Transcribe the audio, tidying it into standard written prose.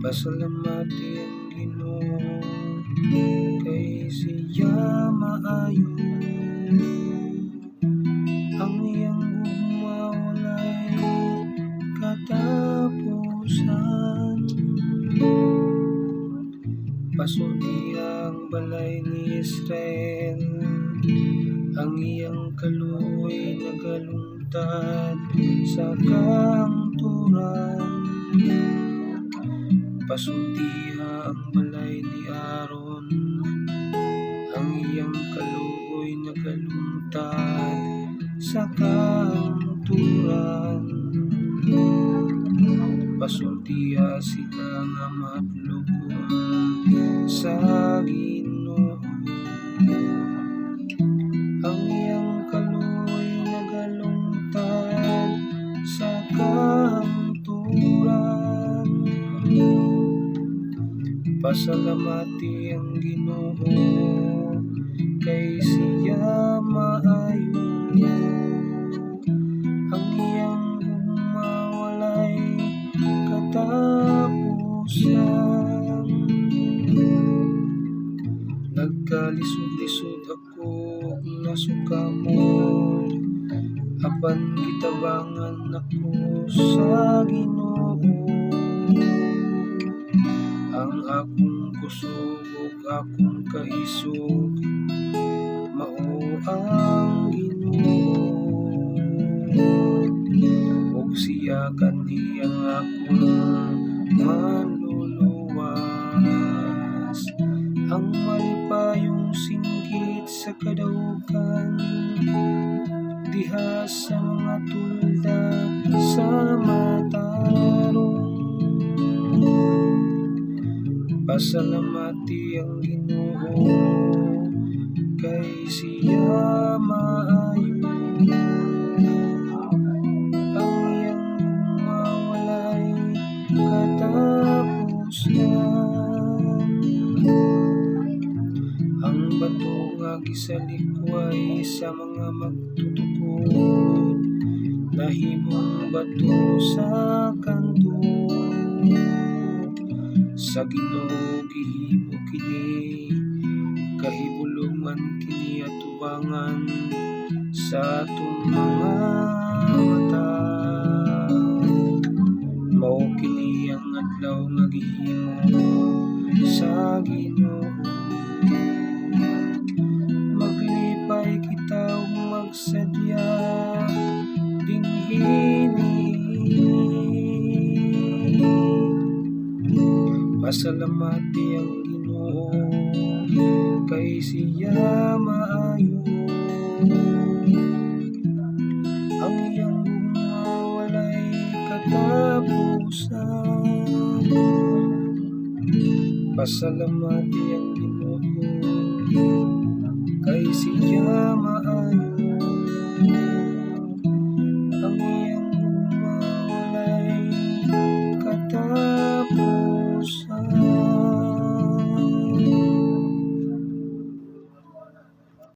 Pasalamati ang Ginoo kay siya maayo. Ang iyang gugma walay katapusan. Pasulti ang balay ni Israel, ang iyang kaluoy nagalungtad sa kangturan. Pasulti ang balay ni Aaron, ang iyang kaluoy nagalungtad sa kangturan. Pasultiha sila nga madlugom sa Ginoo, ang iyang kaluoy nagalungtad sa kangturan. Pasalamati ang Ginoo kay siya maayo. Ang iyang gugma walay katapusan. Nagkalisod-lisod ako nasukamon, apan gitabangan ako sa Ginoo. Ang akong kusog ug akong kaisog mao ang Ginoo, ug siya kanhi ang akong manluluwas. Ang malipayong singgit sa kadaugan, diha sa mga tulda sa matarong. Pasalamati ang Ginoo kay siya maayo. Ang iyang gugma walay katapusan. Ang bato nga gisalikway sa mga magtutukod, nahimong bato sa kanto. Sa Ginoo gihimo kini, kahibulungan kini atubangan sa atong mga mata. Mao kini ang adlaw nga gihimo sa Ginoo. Maglipay kita ug magsadya dinhi. Pasalamati ang Ginoo kay siya maayo. Ang iyang gugma walay katapusan. Pasalamati ang Ginoo kay siya maayo.